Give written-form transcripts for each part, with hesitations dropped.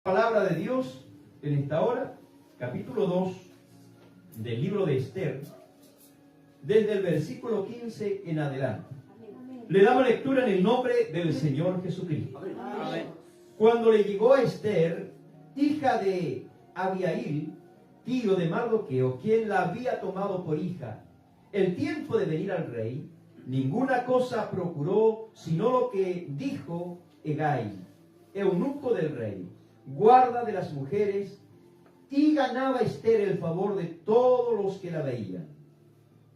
Palabra de Dios en esta hora, capítulo 2 del libro de Esther, desde el versículo 15 en adelante. Le damos lectura en el nombre del Señor Jesucristo. Amén. Cuando le llegó a Esther, hija de Abihail, tío de Mardoqueo, quien la había tomado por hija, el tiempo de venir al rey, ninguna cosa procuró sino lo que dijo Hegai, eunuco del rey, guarda de las mujeres, y ganaba Esther el favor de todos los que la veían.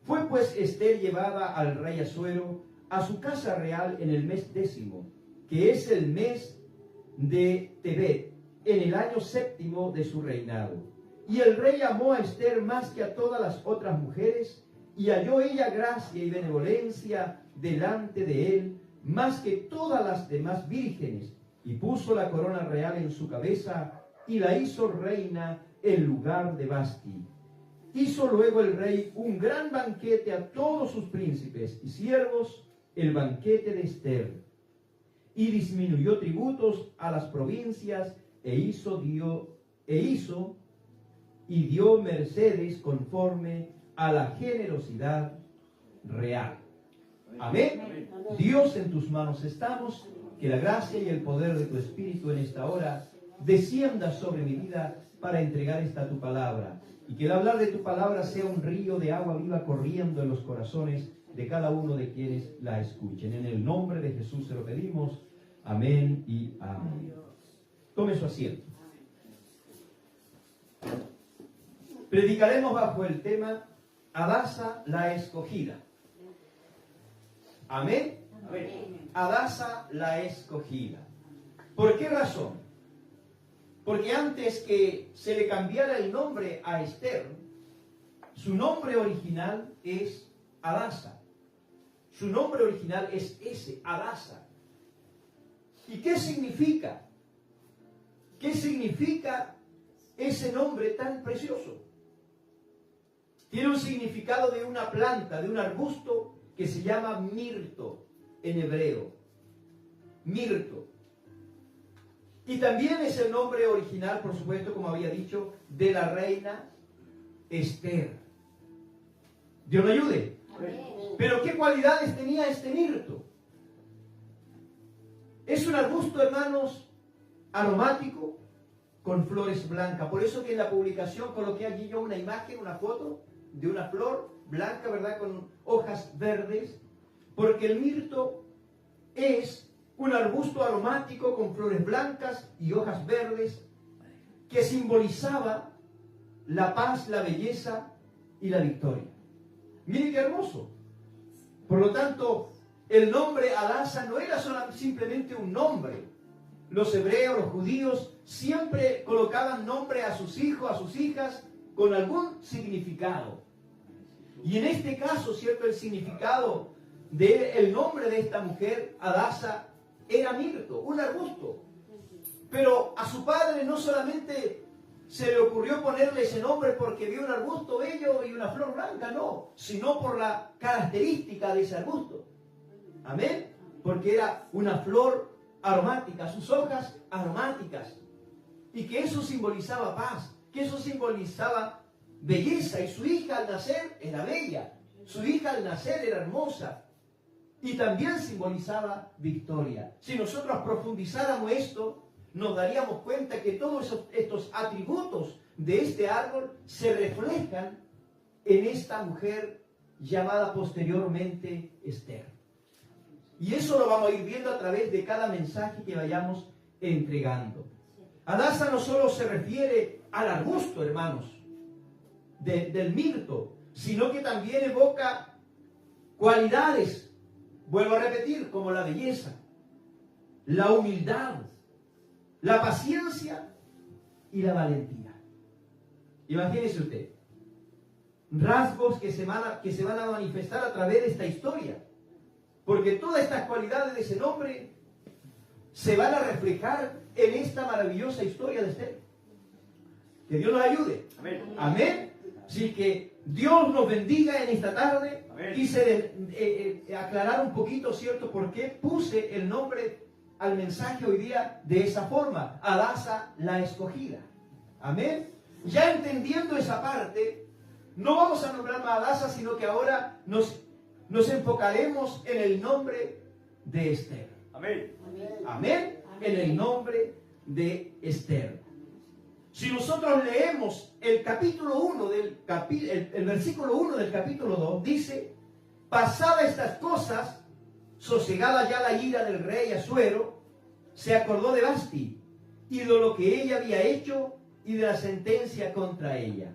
Fue pues Esther llevada al rey Asuero a su casa real en el mes 10º, que es el mes de Tebet, en el año 7º de su reinado. Y el rey amó a Esther más que a todas las otras mujeres, y halló ella gracia y benevolencia delante de él, más que todas las demás vírgenes, y puso la corona real en su cabeza, y la hizo reina en lugar de Vasti. Hizo luego el rey un gran banquete a todos sus príncipes y siervos, el banquete de Esther, y disminuyó tributos a las provincias, y dio mercedes conforme a la generosidad real. Amén. Amén. Dios, en tus manos estamos. Que la gracia y el poder de tu Espíritu en esta hora descienda sobre mi vida para entregar esta tu palabra. Y que el hablar de tu palabra sea un río de agua viva corriendo en los corazones de cada uno de quienes la escuchen. En el nombre de Jesús se lo pedimos. Amén y amén. Tome su asiento. Predicaremos bajo el tema Hadasa la escogida. Amén. Amén. Hadasa la escogida. ¿Por qué razón? Porque antes que se le cambiara el nombre a Esther, su nombre original es Hadasa. Su nombre original es ese, Hadasa. ¿Y qué significa? ¿Qué significa ese nombre tan precioso? Tiene un significado de una planta, de un arbusto que se llama mirto en hebreo. Mirto. Y también es el nombre original, por supuesto, como había dicho, de la reina Esther. Dios me ayude. Amén. Pero ¿qué cualidades tenía este mirto? Es un arbusto, hermanos, aromático, con flores blancas. Por eso que en la publicación coloqué allí yo una imagen, una foto de una flor blanca, ¿verdad? Con hojas verdes. Porque el mirto es un arbusto aromático con flores blancas y hojas verdes que simbolizaba la paz, la belleza y la victoria. Miren qué hermoso. Por lo tanto, el nombre Hadasa no era simplemente un nombre. Los hebreos, los judíos, siempre colocaban nombre a sus hijos, a sus hijas, con algún significado. Y en este caso, ¿cierto? El significado del nombre de esta mujer, Hadasa, era mirto, un arbusto. Pero a su padre no solamente se le ocurrió ponerle ese nombre porque vio un arbusto bello y una flor blanca, no, sino por la característica de ese arbusto. Amén. Porque era una flor aromática, sus hojas aromáticas. Y que eso simbolizaba paz, que eso simbolizaba belleza. Y su hija al nacer era bella, su hija al nacer era hermosa. Y también simbolizaba victoria. Si nosotros profundizáramos esto, nos daríamos cuenta que todos estos atributos de este árbol se reflejan en esta mujer llamada posteriormente Esther. Y eso lo vamos a ir viendo a través de cada mensaje que vayamos entregando. Hadasa no solo se refiere al arbusto, hermanos, del mirto, sino que también evoca cualidades, vuelvo a repetir, como la belleza, la humildad, la paciencia y la valentía. Imagínese usted, rasgos que se van a manifestar a través de esta historia, porque todas estas cualidades de ese nombre se van a reflejar en esta maravillosa historia de Esther. Que Dios nos ayude. Amén. Amén. Así que Dios nos bendiga en esta tarde. Amén. Quise aclarar un poquito, ¿cierto?, por qué puse el nombre al mensaje hoy día de esa forma. Adasa la escogida. Amén. Ya entendiendo esa parte, no vamos a nombrar más a Adasa, sino que ahora nos enfocaremos en el nombre de Esther. Amén. Amén. En el nombre de Esther. Si nosotros leemos el capítulo 1 el versículo 1 del capítulo 2, dice: pasadas estas cosas, sosegada ya la ira del rey Asuero, se acordó de Vasti y de lo que ella había hecho y de la sentencia contra ella.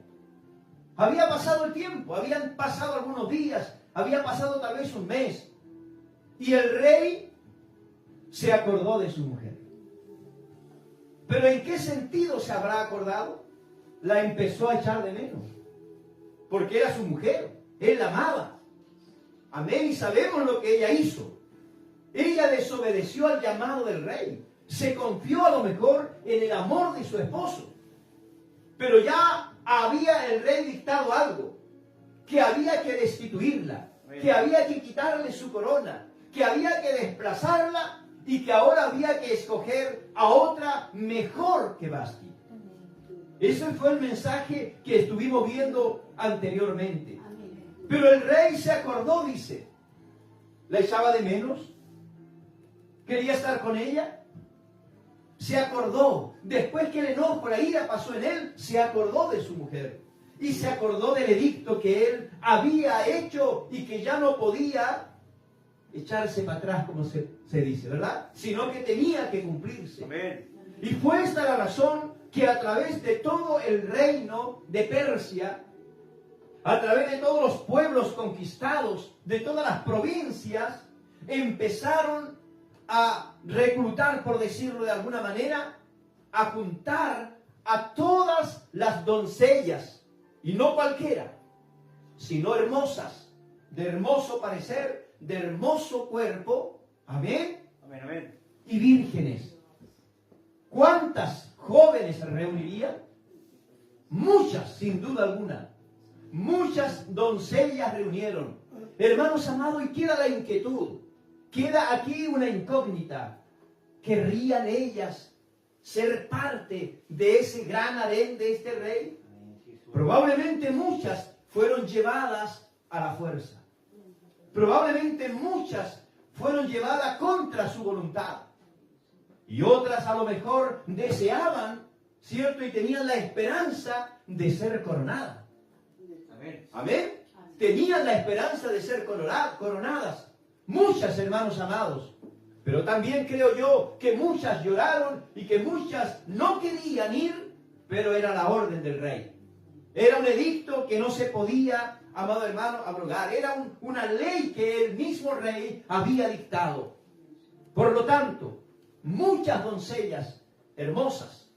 Había pasado el tiempo, habían pasado algunos días, había pasado tal vez un mes, y el rey se acordó de su mujer. ¿Pero en qué sentido se habrá acordado? La empezó a echar de menos, porque era su mujer, él la amaba. Amén, y sabemos lo que ella hizo. Ella desobedeció al llamado del rey, se confió a lo mejor en el amor de su esposo, pero ya había el rey dictado algo, que había que destituirla, que había que quitarle su corona, que había que desplazarla y que ahora había que escoger a otra mejor que Vasti. Ese fue el mensaje que estuvimos viendo anteriormente. Pero el rey se acordó, dice. ¿La echaba de menos? ¿Quería estar con ella? Se acordó. Después que el enojo, la ira pasó en él, se acordó de su mujer. Y se acordó del edicto que él había hecho y que ya no podía echarse para atrás, como se dice, ¿verdad? Sino que tenía que cumplirse. Amén. Y fue esta la razón que a través de todo el reino de Persia, a través de todos los pueblos conquistados, de todas las provincias, empezaron a reclutar, por decirlo de alguna manera, a juntar a todas las doncellas, y no cualquiera, sino hermosas, de hermoso parecer, de hermoso cuerpo, amén, Amén, amén. y vírgenes. ¿Cuántas jóvenes se reunirían? Muchas, sin duda alguna. Muchas doncellas reunieron. Hermanos amados, y queda la inquietud, queda aquí una incógnita. ¿Querrían ellas ser parte de ese gran harén de este rey? Probablemente muchas fueron llevadas a la fuerza. Probablemente muchas fueron llevadas contra su voluntad. Y otras a lo mejor deseaban, ¿cierto? Y tenían la esperanza de ser coronadas. Amén. Amén. Tenían la esperanza de ser coronadas. Muchas, hermanos amados. Pero también creo yo que muchas lloraron y que muchas no querían ir, pero era la orden del rey. Era un edicto que no se podía, amado hermano, abrogar. Era una ley que el mismo rey había dictado. Por lo tanto, muchas doncellas hermosas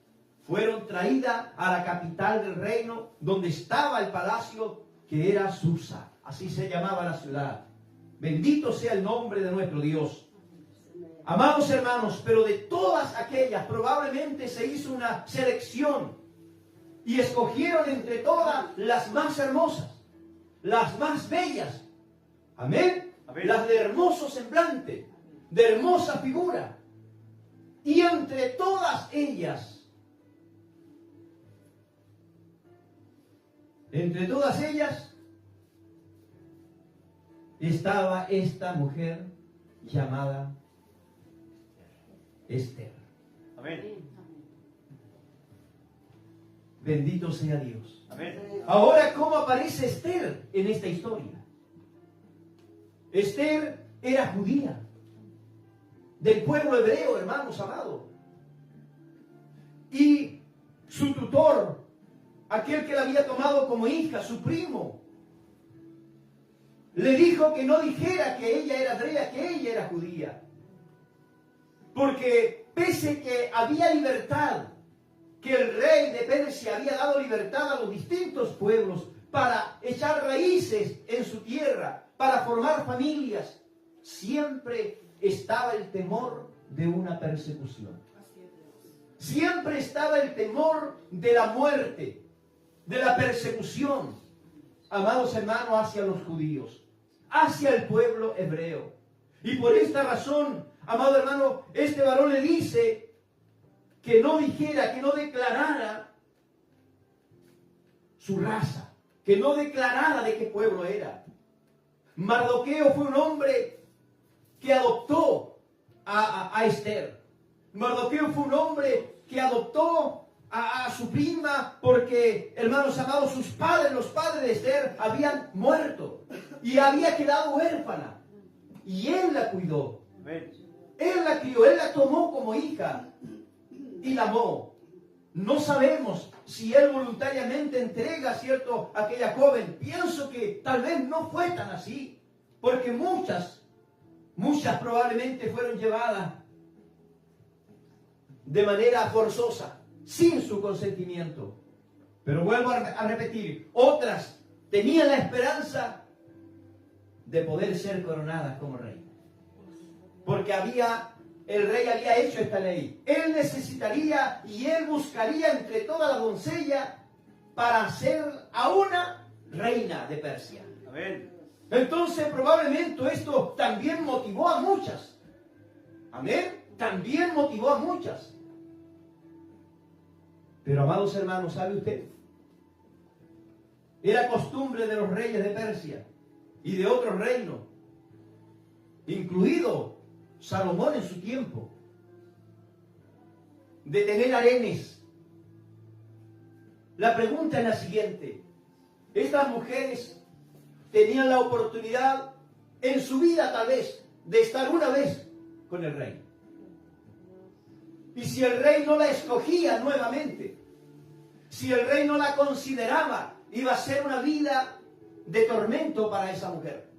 fueron traídas a la capital del reino, donde estaba el palacio, que era Susa. Así se llamaba la ciudad. Bendito sea el nombre de nuestro Dios. Amados hermanos, pero de todas aquellas probablemente se hizo una selección y escogieron entre todas las más hermosas, las más bellas. Amén. Amén. Las de hermoso semblante, de hermosa figura. Y entre todas ellas, estaba esta mujer llamada Esther. Amén. Bendito sea Dios. Amén. Ahora, ¿cómo aparece Esther en esta historia? Esther era judía, del pueblo hebreo, hermanos amados. Y su tutor, aquel que la había tomado como hija, su primo, le dijo que no dijera que ella era hebrea, que ella era judía. Porque pese que había libertad, que el rey de Persia había dado libertad a los distintos pueblos para echar raíces en su tierra, para formar familias, siempre estaba el temor de una persecución. Siempre estaba el temor de la muerte, de la persecución, amados hermanos, hacia los judíos, hacia el pueblo hebreo. Y por esta razón, amado hermano, este varón le dice que no dijera, que no declarara su raza, que no declarara de qué pueblo era. Mardoqueo fue un hombre que adoptó a Esther. Mardoqueo fue un hombre que adoptó a su prima porque, hermanos amados, sus padres, los padres de Esther, habían muerto y había quedado huérfana. Y él la cuidó. Amén. Él la crió, él la tomó como hija y la amó. No sabemos si él voluntariamente entrega, ¿cierto?, a aquella joven. Pienso que tal vez no fue tan así, porque muchas probablemente fueron llevadas de manera forzosa, sin su consentimiento. Pero vuelvo a repetir, otras tenían la esperanza de poder ser coronadas como reina. Porque el rey había hecho esta ley. Él necesitaría y él buscaría entre todas las doncellas para ser a una reina de Persia. Amén. Entonces probablemente esto también motivó a muchas. Amén. También motivó a muchas. Pero amados hermanos, ¿sabe usted? Era costumbre de los reyes de Persia y de otros reinos, incluido Salomón en su tiempo, de tener harenes. La pregunta es la siguiente: estas mujeres tenían la oportunidad en su vida tal vez de estar una vez con el rey. Y si el rey no la escogía nuevamente, si el rey no la consideraba, iba a ser una vida de tormento para esa mujer.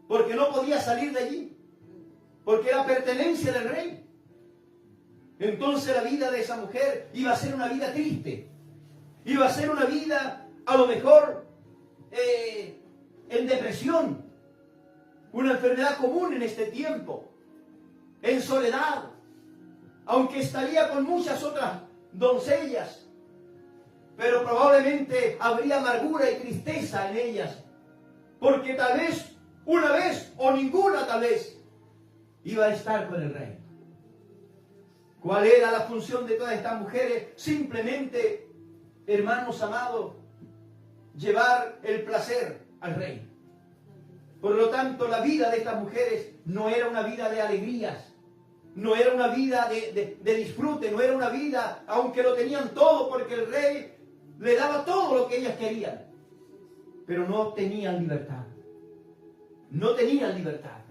Porque no podía salir de allí, porque era pertenencia del rey. Entonces la vida de esa mujer iba a ser una vida triste. Iba a ser una vida, a lo mejor, en depresión. Una enfermedad común en este tiempo. En soledad. Aunque estaría con muchas otras doncellas. Pero probablemente habría amargura y tristeza en ellas. Porque tal vez, una vez o ninguna tal vez, iba a estar con el rey. ¿Cuál era la función de todas estas mujeres? Simplemente, hermanos amados, llevar el placer al rey. Por lo tanto, la vida de estas mujeres no era una vida de alegrías, no era una vida de disfrute, no era una vida, aunque lo tenían todo, porque el rey le daba todo lo que ellas querían, pero no tenían libertad. No tenían libertad.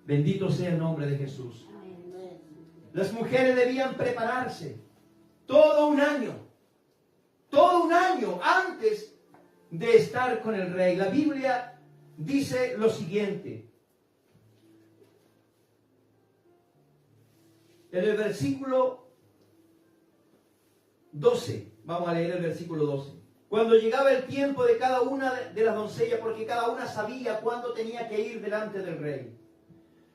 Bendito sea el nombre de Jesús. Las mujeres debían prepararse todo un año antes de estar con el rey. La Biblia dice lo siguiente. En el versículo 12, vamos a leer el versículo 12. Cuando llegaba el tiempo de cada una de las doncellas, porque cada una sabía cuándo tenía que ir delante del rey.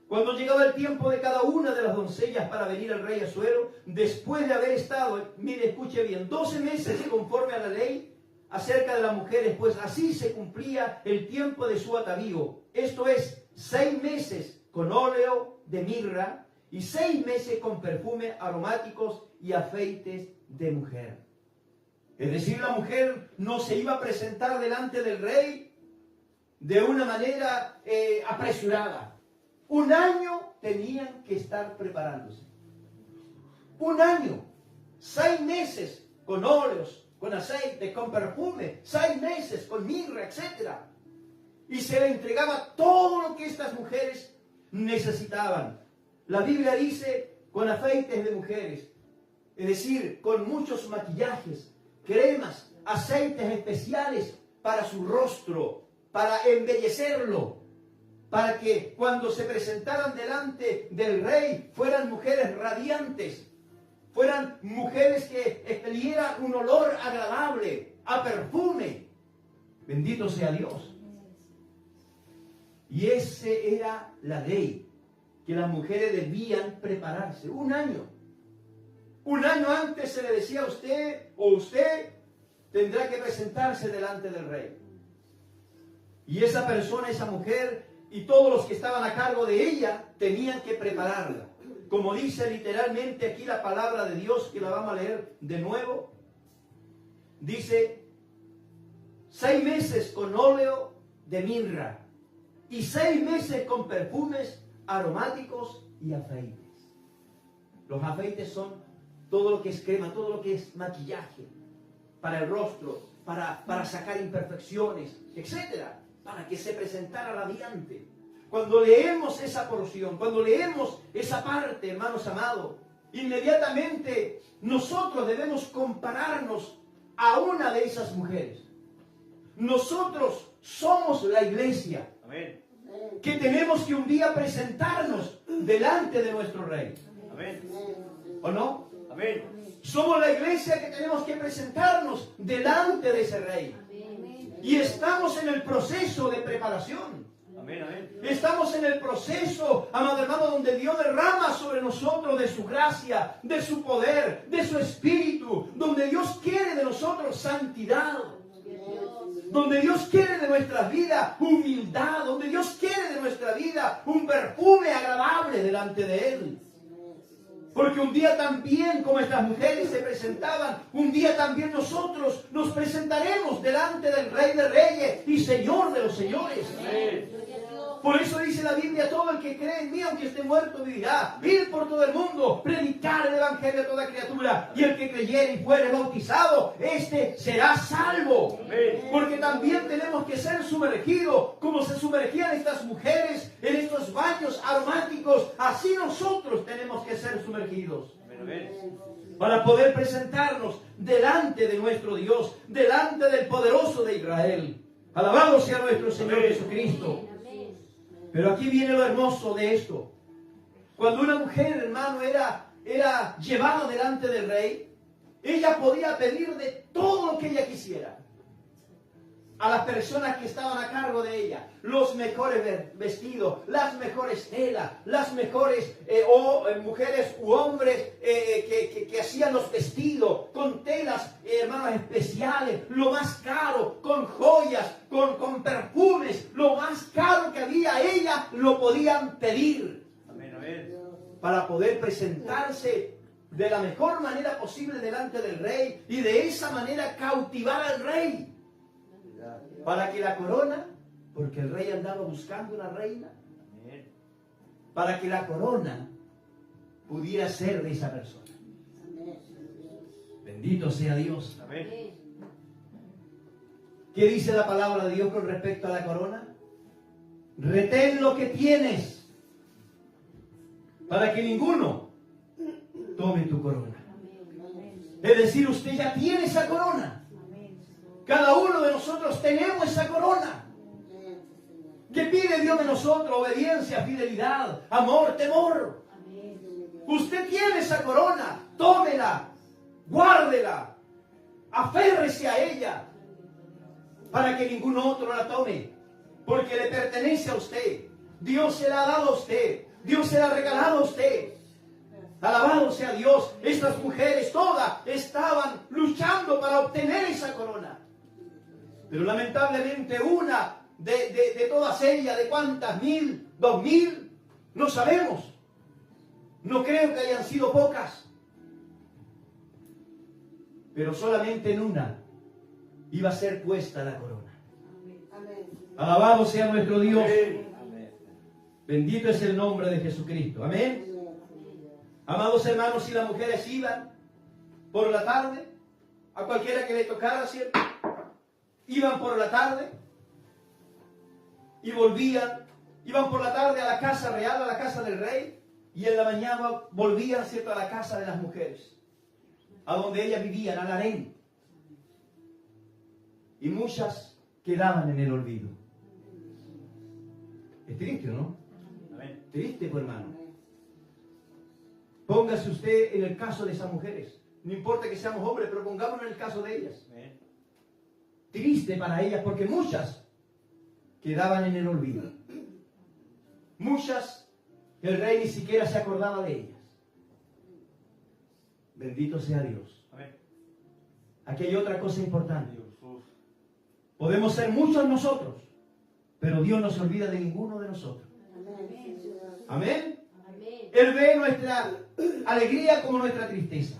Cuando llegaba el tiempo de cada una de las doncellas para venir al rey Asuero, después de haber estado, mire, escuche bien, 12 meses conforme a la ley acerca de las mujeres, pues así se cumplía el tiempo de su atavío. Esto es, 6 meses con óleo de mirra y 6 meses con perfume aromáticos y afeites de mujer. Es decir, la mujer no se iba a presentar delante del rey de una manera apresurada. Un año tenían que estar preparándose. Un año. 6 meses con óleos, con aceite, con perfume. 6 meses con mirra, etc. Y se le entregaba todo lo que estas mujeres necesitaban. La Biblia dice con afeites de mujeres. Es decir, con muchos maquillajes, cremas, aceites especiales para su rostro, para embellecerlo. Para que cuando se presentaran delante del rey fueran mujeres radiantes, fueran mujeres que expelieran un olor agradable, a perfume. Bendito sea Dios. Y esa era la ley, que las mujeres debían prepararse. Un año. Un año antes se le decía a usted, o usted tendrá que presentarse delante del rey. Y esa persona, esa mujer, y todos los que estaban a cargo de ella tenían que prepararla. Como dice literalmente aquí la palabra de Dios, que la vamos a leer de nuevo, dice 6 meses con óleo de mirra y 6 meses con perfumes aromáticos y afeites. Los afeites son todo lo que es crema, todo lo que es maquillaje para el rostro, para sacar imperfecciones, etcétera, para que se presentara radiante. Cuando leemos esa porción, cuando leemos esa parte, hermanos amados, inmediatamente nosotros debemos compararnos a una de esas mujeres. Nosotros somos la iglesia. Amén. Que tenemos que un día presentarnos delante de nuestro Rey. Amén. ¿O no? Amén. Somos la iglesia que tenemos que presentarnos delante de ese Rey. Y estamos en el proceso de preparación. Amén. Amén. Estamos en el proceso, amado hermano, donde Dios derrama sobre nosotros de su gracia, de su poder, de su espíritu, donde Dios quiere de nosotros santidad, donde Dios quiere de nuestra vida humildad, donde Dios quiere de nuestra vida un perfume agradable delante de Él. Porque un día también, como estas mujeres se presentaban, un día también nosotros nos presentaremos delante del Rey de Reyes y Señor de los Señores. Amén. Por eso dice la Biblia, todo el que cree en mí, aunque esté muerto, vivirá. Ir por todo el mundo, predicar el Evangelio a toda criatura. Y el que creyere y fuere bautizado, este será salvo. Amén. Porque también tenemos que ser sumergidos, como se sumergían estas mujeres en estos baños aromáticos. Así nosotros tenemos que ser sumergidos. Amén. Amén. Para poder presentarnos delante de nuestro Dios, delante del poderoso de Israel. Alabado sea nuestro Señor Jesucristo. Pero aquí viene lo hermoso de esto. Cuando una mujer, hermano, era llevada delante del rey, ella podía pedir de todo lo que ella quisiera a las personas que estaban a cargo de ella. Los mejores vestidos, las mejores telas, las mejores mujeres u hombres que hacían los vestidos con telas, hermanos, especiales, lo más caro, con joyas, con perfumes, lo más caro que había, ella lo podían pedir. Amén. Amén. Para poder presentarse de la mejor manera posible delante del rey y de esa manera cautivar al rey. Para que la corona, porque el rey andaba buscando una reina, Amén. para que la corona pudiera ser de esa persona. Bendito sea Dios. Amén. ¿Qué dice la palabra de Dios con respecto a la corona? Retén lo que tienes para que ninguno tome tu corona. Es decir, usted ya tiene esa corona. Cada uno de nosotros tenemos esa corona. ¿Qué pide Dios de nosotros? Obediencia, fidelidad, amor, temor. Usted tiene esa corona. Tómela, guárdela, aférrese a ella para que ningún otro la tome. Porque le pertenece a usted. Dios se la ha dado a usted. Dios se la ha regalado a usted. Alabado sea Dios. Estas mujeres todas estaban luchando para obtener esa corona. Pero lamentablemente una de todas ellas, ¿de cuántas? 1,000, 2,000, no sabemos. No creo que hayan sido pocas. Pero solamente en una iba a ser puesta la corona. Alabado sea nuestro Dios. Amén. Bendito es el nombre de Jesucristo. Amén. Amados hermanos, si las mujeres iban por la tarde, a cualquiera que le tocara, ¿cierto? Iban por la tarde y volvían. Iban por la tarde a la casa real, a la casa del rey, y en la mañana volvían, ¿cierto?, a la casa de las mujeres, a donde ellas vivían, al harén. Y muchas quedaban en el olvido. Es triste, ¿no? Amén. Triste, pues, hermano. Póngase usted en el caso de esas mujeres. No importa que seamos hombres, pero pongámonos en el caso de ellas. Amén. Triste para ellas, porque muchas quedaban en el olvido. Muchas, el rey ni siquiera se acordaba de ellas. Bendito sea Dios. Amén. Aquí hay otra cosa importante. Jesús. Podemos ser muchos nosotros, Pero Dios no se olvida de ninguno de nosotros. Amén. Amén. Él ve nuestra alegría como nuestra tristeza.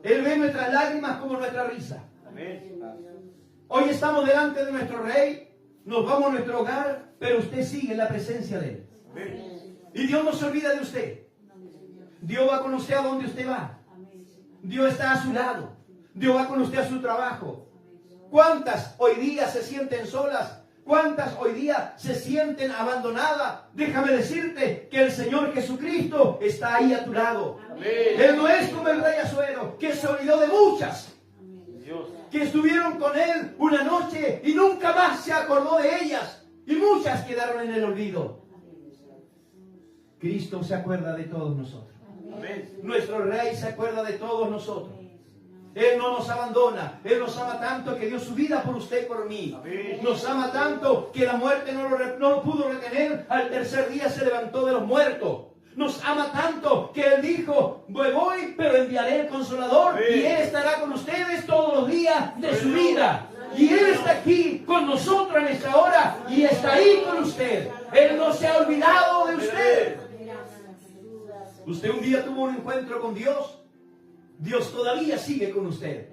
Él ve nuestras lágrimas como nuestra risa. Amén. Hoy estamos delante de nuestro Rey, nos vamos a nuestro hogar, pero usted sigue en la presencia de Él. Amén. Y Dios no se olvida de usted. Dios va con usted a donde usted va. Dios está a su lado. Dios va con usted a su trabajo. ¿Cuántas hoy día se sienten solas? ¿Cuántas hoy día se sienten abandonadas? Déjame decirte que el Señor Jesucristo está ahí a tu lado. Amén. Él no es como el rey Asuero, que se olvidó de muchas, Dios. que estuvieron con él una noche y nunca más se acordó de ellas. Y muchas quedaron en el olvido. Cristo se acuerda de todos nosotros. Amén. Nuestro Rey se acuerda de todos nosotros. Él no nos abandona. Él nos ama tanto que dio su vida por usted y por mí. Amén. Nos ama tanto que la muerte no lo pudo retener. Al tercer día se levantó de los muertos. Nos ama tanto que Él dijo: voy, pero enviaré el Consolador. Amén. Y Él estará con ustedes todos los días de su vida. Y Él está aquí con nosotros en esta hora. Y está ahí con usted. Él no se ha olvidado de usted. Usted un día tuvo un encuentro con Dios. Dios todavía sigue con usted.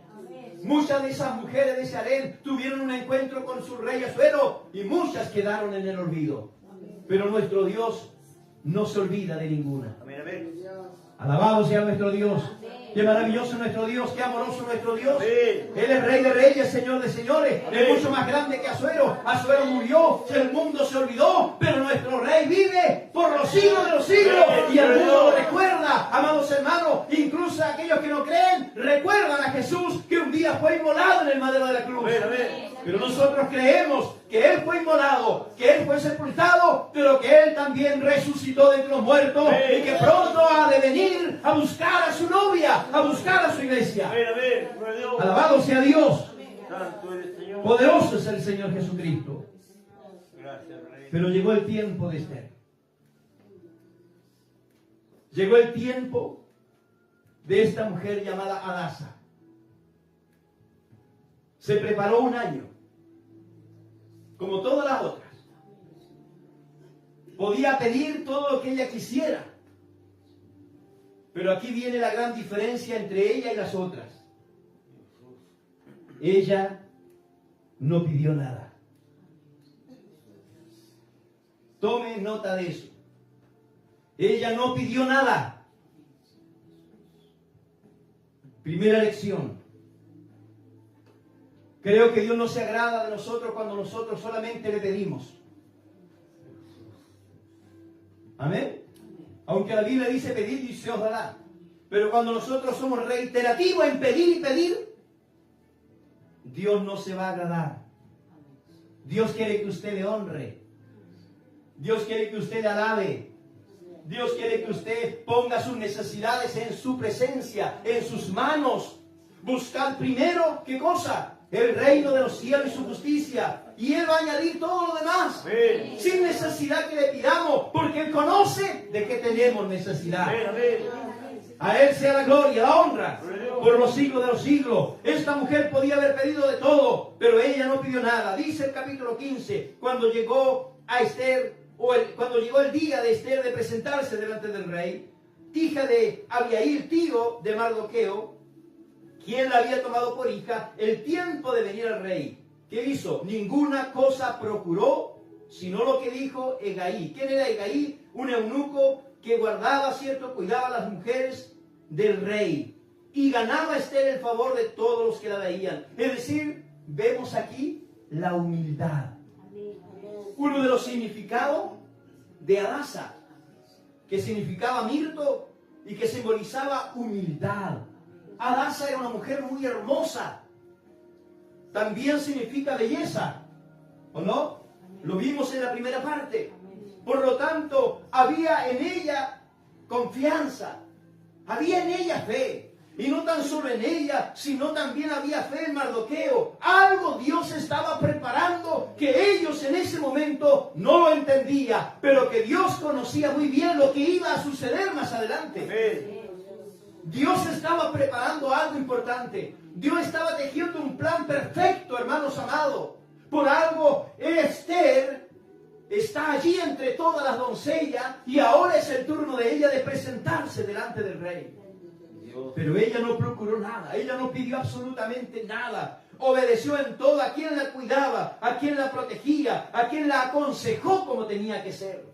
Muchas de esas mujeres de ese harén tuvieron un encuentro con su rey Asuero y muchas quedaron en el olvido. Pero nuestro Dios no se olvida de ninguna. Amén. Amén. Alabado sea nuestro Dios. Qué maravilloso nuestro Dios, qué amoroso nuestro Dios. Amén. Él es Rey de Reyes, Señor de Señores. Amén. Es mucho más grande que Asuero. Asuero murió, el mundo se olvidó, pero nuestro Rey vive por los siglos de los siglos. Y el mundo lo recuerda, amados hermanos. Incluso aquellos que no creen, recuerdan a Jesús que un día fue inmolado en el madero de la cruz. Amén. Amén. Pero nosotros creemos que Él fue inmolado, que Él fue sepultado, pero que Él también resucitó de entre los muertos y que pronto ha de venir a buscar a su novia, a buscar a su iglesia. Amén. Amén. Gloria a Dios. Alabado sea Dios. Santo eres, Señor. Poderoso es el Señor Jesucristo. Gracias, Rey. Pero llegó el tiempo de Esther. Llegó el tiempo de esta mujer llamada Hadasa. Se preparó un año, como todas las otras. Podía pedir todo lo que ella quisiera. Pero aquí viene la gran diferencia entre ella y las otras. Ella no pidió nada. Tome nota de eso. Ella no pidió nada. Primera lección. Creo que Dios no se agrada de nosotros cuando nosotros solamente le pedimos. Amén. Aunque la Biblia dice pedid y se os dará. Pero cuando nosotros somos reiterativos en pedir y pedir, Dios no se va a agradar. Dios quiere que usted le honre. Dios quiere que usted le alabe. Dios quiere que usted ponga sus necesidades en su presencia, en sus manos. Buscad primero, ¿qué cosa? El reino de los cielos y su justicia. Y Él va a añadir todo lo demás. Amén. Sin necesidad que le pidamos. Porque Él conoce de qué tenemos necesidad. Amén. Amén. A Él sea la gloria, la honra, por los siglos de los siglos. Esta mujer podía haber pedido de todo, pero ella no pidió nada. Dice el capítulo 15, cuando llegó a Esther, cuando llegó el día de Esther de presentarse delante del rey, hija de Abihail, tío de Mardoqueo, quien la había tomado por hija, el tiempo de venir al rey. ¿Qué hizo? Ninguna cosa procuró, sino lo que dijo Hegai. ¿Quién era Hegai? Un eunuco que guardaba, ¿cierto? Cuidaba a las mujeres del rey. Y ganaba Esther el favor de todos los que la veían. Es decir, vemos aquí la humildad. Uno de los significados de Hadasa, que significaba mirto y que simbolizaba humildad. Hadasa era una mujer muy hermosa. También significa belleza, ¿o no? Lo vimos en la primera parte. Por lo tanto, había en ella confianza, había en ella fe. Y no tan solo en ella, sino también había fe en Mardoqueo. Algo Dios estaba preparando que ellos en ese momento no lo entendían, pero que Dios conocía muy bien lo que iba a suceder más adelante. Amén. Dios estaba preparando algo importante. Dios estaba tejiendo un plan perfecto, hermanos amados. Por algo Esther está allí entre todas las doncellas y ahora es el turno de ella de presentarse delante del rey. Dios. Pero ella no procuró nada, ella no pidió absolutamente nada. Obedeció en todo a quien la cuidaba, a quien la protegía, a quien la aconsejó como tenía que ser.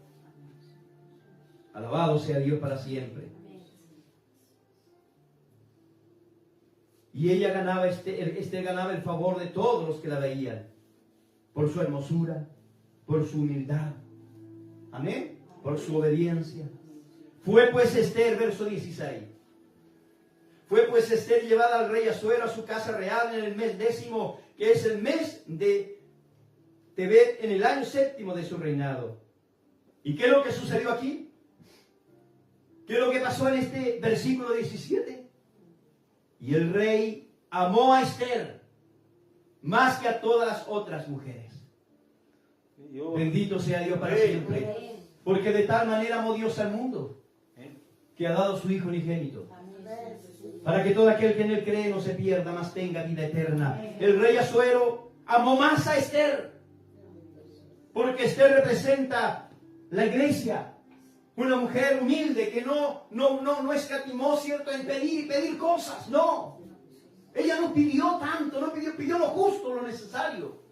Alabado sea Dios para siempre. Y ella ganaba, ganaba el favor de todos los que la veían, por su hermosura, por su humildad. Amén. Por su obediencia. Fue pues Esther, verso 16. Fue pues Esther llevada al rey Asuero a su casa real en el mes 10º, que es el mes de Tebet, en el año 7º de su reinado. ¿Y qué es lo que sucedió aquí? ¿Qué es lo que pasó en este versículo 17? Y el rey amó a Esther más que a todas las otras mujeres. Dios. Bendito sea Dios para siempre. Porque de tal manera amó Dios al mundo, que ha dado su Hijo unigénito, para que todo aquel que en él cree no se pierda, mas tenga vida eterna. El rey Asuero amó más a Esther, porque Esther representa la iglesia, una mujer humilde que no escatimó, cierto, en pedir cosas, no. Ella no pidió tanto, no pidió lo justo, lo necesario,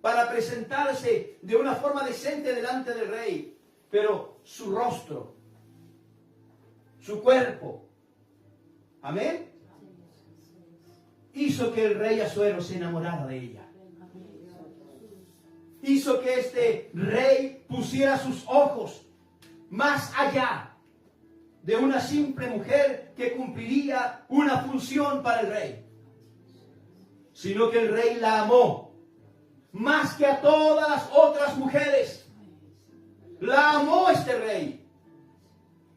para presentarse de una forma decente delante del rey. Pero su rostro, su cuerpo, amén, hizo que el rey Asuero se enamorara de ella. Hizo que este rey pusiera sus ojos más allá de una simple mujer que cumpliría una función para el rey, sino que el rey la amó más que a todas las otras mujeres. La amó este rey.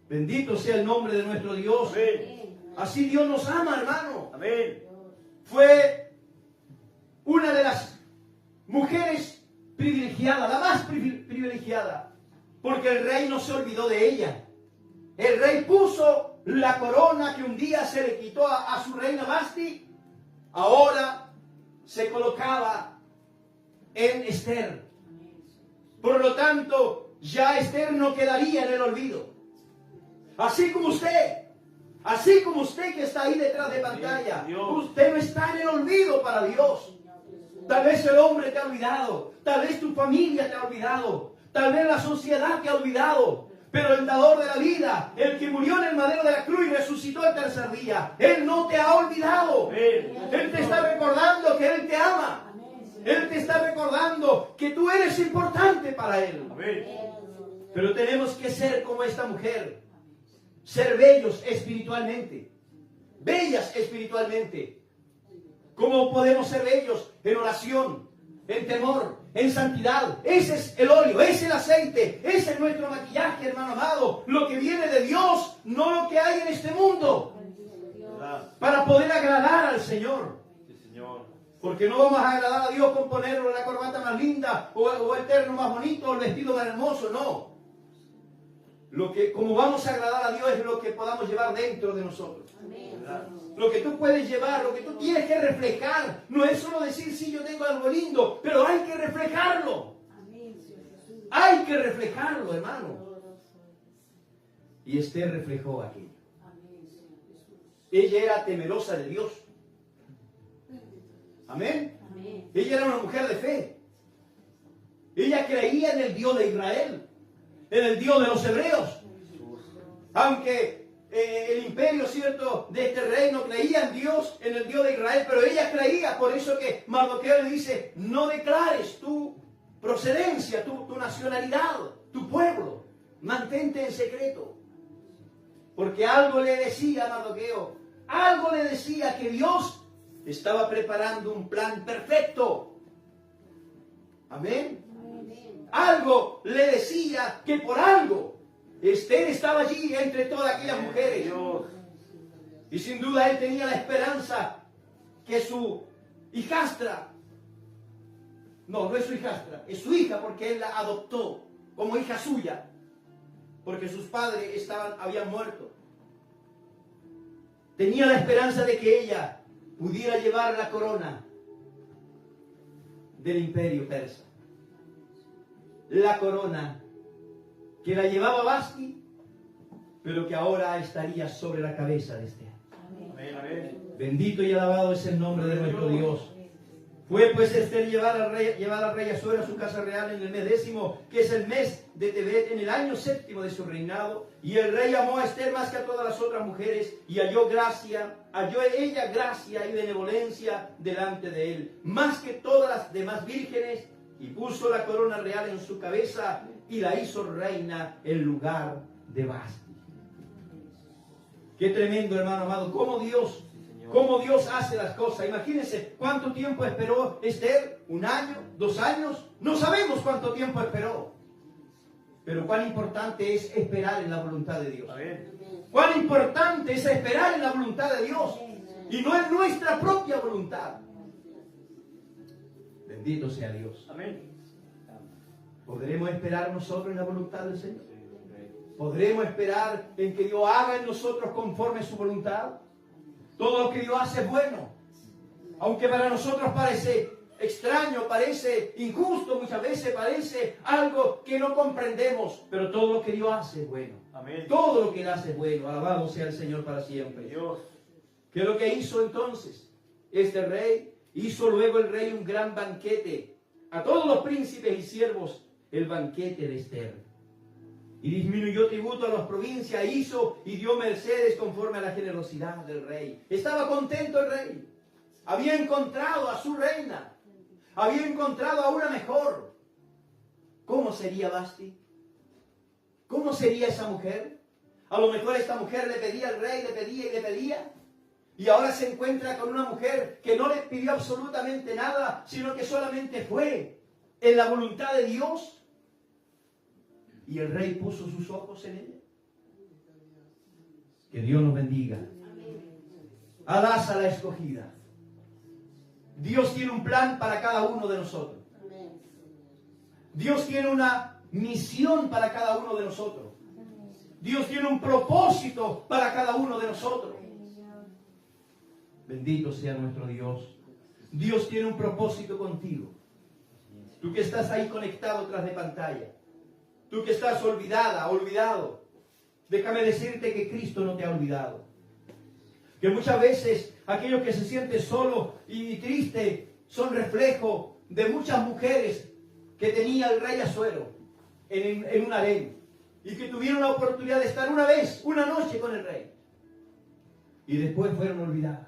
Bendito sea el nombre de nuestro Dios. Amén. Así Dios nos ama, hermano. Amén. Fue una de las mujeres privilegiadas, la más privilegiada, porque el rey no se olvidó de ella. El rey puso la corona que un día se le quitó a su reina Vasti, ahora se colocaba en Esther. Por lo tanto, ya Esther no quedaría en el olvido. Así como usted que está ahí detrás de pantalla, usted no está en el olvido para Dios. Tal vez el hombre te ha olvidado, tal vez tu familia te ha olvidado, tal vez la sociedad te ha olvidado, pero el dador de la vida, el que murió en el madero de la cruz y resucitó el tercer día, Él no te ha olvidado. Él te está recordando que Él te ama. Él te está recordando que tú eres importante para Él. Pero tenemos que ser como esta mujer, ser bellos espiritualmente, bellas espiritualmente. ¿Cómo podemos ser bellos? En oración, en temor, en santidad. Ese es el óleo, ese es el aceite, ese es nuestro maquillaje, hermano amado. Lo que viene de Dios, no lo que hay en este mundo. Para poder agradar al Señor. Porque no vamos a agradar a Dios con ponerle la corbata más linda, o el terno más bonito, o el vestido más hermoso, no. Como vamos a agradar a Dios es lo que podamos llevar dentro de nosotros. Lo que tú puedes llevar, lo que tú tienes que reflejar, no es solo decir, sí, yo tengo algo lindo, pero hay que reflejarlo. Hay que reflejarlo, hermano. Y Esther reflejó aquello. Ella era temerosa de Dios. Amén. Ella era una mujer de fe. Ella creía en el Dios de Israel, en el Dios de los hebreos. Aunque el imperio, cierto, de este reino creía en Dios, en el Dios de Israel, pero ella creía. Por eso que Mardoqueo le dice, no declares tu procedencia, tu nacionalidad, tu pueblo, mantente en secreto. Porque algo le decía a Mardoqueo, algo le decía que Dios estaba preparando un plan perfecto. Amén. Algo le decía que por algo Esther estaba allí entre todas aquellas mujeres. Y sin duda él tenía la esperanza que su hijastra, no es su hijastra, es su hija, porque él la adoptó como hija suya, porque sus padres habían muerto. Tenía la esperanza de que ella pudiera llevar la corona del imperio persa. La corona que la llevaba Vasti, pero que ahora estaría sobre la cabeza de Esther. Amén, amén. Bendito y alabado es el nombre de nuestro Dios. Fue pues Esther llevada al rey Asuero a su casa real en el mes 10º, que es el mes de Tebet, en el año 7º de su reinado. Y el rey amó a Esther más que a todas las otras mujeres, y halló ella gracia y benevolencia delante de él, más que todas las demás vírgenes, y puso la corona real en su cabeza, y la hizo reina en lugar de Vasti. Qué tremendo, hermano amado, cómo Dios hace las cosas. Imagínense cuánto tiempo esperó Esther, 1 año, 2 años, no sabemos cuánto tiempo esperó. Pero cuán importante es esperar en la voluntad de Dios. Amén. Cuán importante es esperar en la voluntad de Dios y no en nuestra propia voluntad. Bendito sea Dios. Amén. ¿Podremos esperar nosotros en la voluntad del Señor? ¿Podremos esperar en que Dios haga en nosotros conforme a su voluntad? Todo lo que Dios hace es bueno. Aunque para nosotros parece extraño, parece injusto, muchas veces parece algo que no comprendemos. Pero todo lo que Dios hace es bueno. Amén. Todo lo que Él hace es bueno. Alabado sea el Señor para siempre. Dios. ¿Qué es lo que hizo entonces este rey? Hizo luego el rey un gran banquete a todos los príncipes y siervos, el banquete de Esther. Y disminuyó tributo a las provincias, hizo y dio mercedes conforme a la generosidad del rey. Estaba contento el rey. Había encontrado a su reina. Había encontrado a una mejor. ¿Cómo sería Vasti? ¿Cómo sería esa mujer? A lo mejor esta mujer le pedía al rey, le pedía y le pedía. Y ahora se encuentra con una mujer que no le pidió absolutamente nada, sino que solamente fue en la voluntad de Dios. Y el rey puso sus ojos en ella. Que Dios nos bendiga. Adasa la escogida. Dios tiene un plan para cada uno de nosotros. Dios tiene una misión para cada uno de nosotros. Dios tiene un propósito para cada uno de nosotros. Bendito sea nuestro Dios. Dios tiene un propósito contigo. Tú que estás ahí conectado tras de pantalla. Tú que estás olvidado. Déjame decirte que Cristo no te ha olvidado. Que muchas veces aquellos que se sienten solos y tristes son reflejo de muchas mujeres que tenía el rey Asuero en un harén. Y que tuvieron la oportunidad de estar una noche con el rey. Y después fueron olvidadas.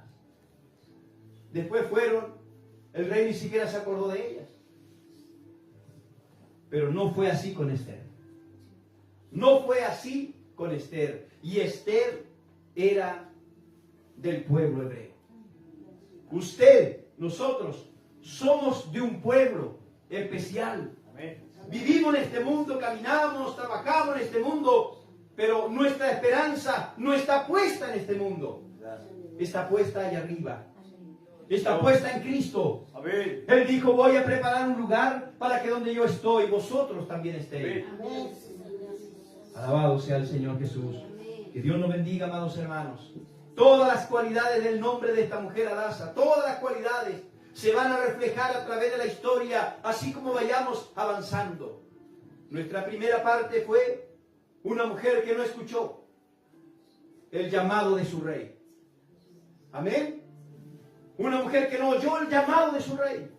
El rey ni siquiera se acordó de ellas. Pero no fue así con Esther. No fue así con Esther. Y Esther era del pueblo hebreo. Usted, nosotros, somos de un pueblo especial. Amén. Vivimos en este mundo, caminamos, trabajamos en este mundo, pero nuestra esperanza no está puesta en este mundo. Está puesta allá arriba. Está puesta en Cristo. Amén. Él dijo, voy a preparar un lugar para que donde yo estoy, vosotros también estéis. Amén. Alabado sea el Señor Jesús. Que Dios nos bendiga, amados hermanos. Todas las cualidades del nombre de esta mujer Adasa, todas las cualidades se van a reflejar a través de la historia, así como vayamos avanzando. Nuestra primera parte fue una mujer que no escuchó el llamado de su rey. Amén. Una mujer que no oyó el llamado de su rey,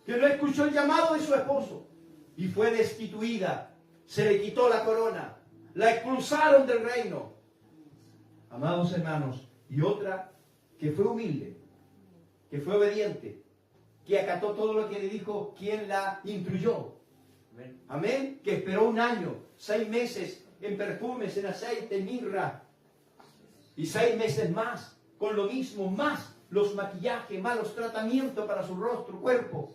que no escuchó el llamado de su esposo y fue destituida. Se le quitó la corona, la expulsaron del reino. Amados hermanos, y otra que fue humilde, que fue obediente, que acató todo lo que le dijo quien la instruyó. Amén. Que esperó 1 año, 6 meses en perfumes, en aceite, en mirra, y 6 meses más con lo mismo, más los maquillajes, más los tratamientos para su rostro, cuerpo.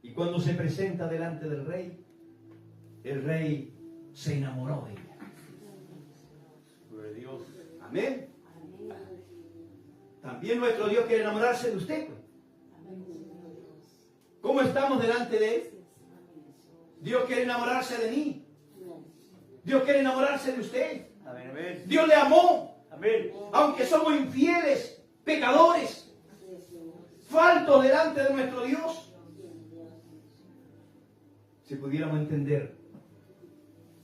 Y cuando se presenta delante del rey, el rey se enamoró de ella. Gloria a Dios. Amén. También nuestro Dios quiere enamorarse de usted. ¿Cómo estamos delante de Él? Dios quiere enamorarse de mí. Dios quiere enamorarse de usted. Amén, amén. Dios le amó. Amén. Aunque somos infieles, pecadores, faltos delante de nuestro Dios. si pudiéramos entender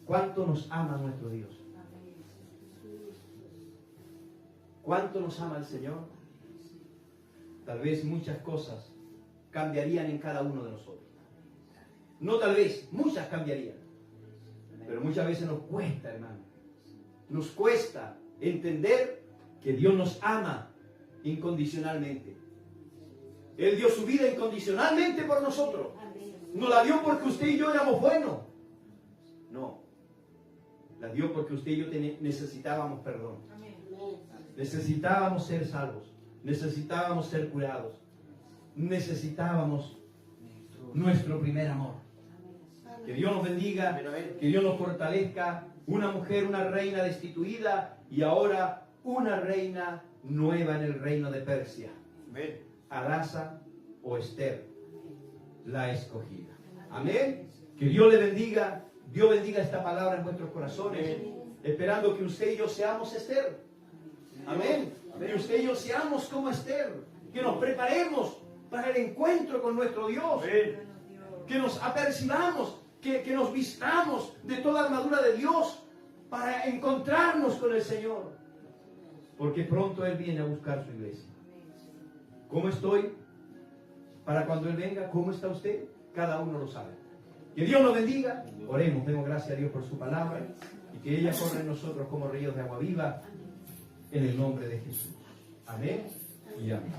cuánto nos ama nuestro Dios. ¿Cuánto nos ama el Señor? Tal vez muchas cosas cambiarían en cada uno de nosotros. No tal vez, muchas cambiarían. Pero muchas veces nos cuesta, hermano. Nos cuesta entender que Dios nos ama incondicionalmente. Él dio su vida incondicionalmente por nosotros. No la dio porque usted y yo éramos buenos. No. La dio porque usted y yo necesitábamos perdón. Necesitábamos ser salvos. Necesitábamos ser curados. Necesitábamos nuestro primer amor. Que Dios nos bendiga, que Dios nos fortalezca. Una mujer, una reina destituida y ahora una reina nueva en el reino de Persia. Hadasa o Esther, la escogida. Amén. Que Dios le bendiga. Dios bendiga esta palabra en vuestros corazones. Esperando que usted y yo seamos Esther. Amén. Que usted y yo seamos como Esther. Que nos preparemos para el encuentro con nuestro Dios. Que nos apercibamos, que nos vistamos de toda armadura de Dios para encontrarnos con el Señor. Porque pronto Él viene a buscar su iglesia. ¿Cómo estoy? Para cuando Él venga, ¿cómo está usted? Cada uno lo sabe. Que Dios nos bendiga. Oremos, demos gracias a Dios por su palabra y que ella corra en nosotros como ríos de agua viva en el nombre de Jesús. Amén y amén.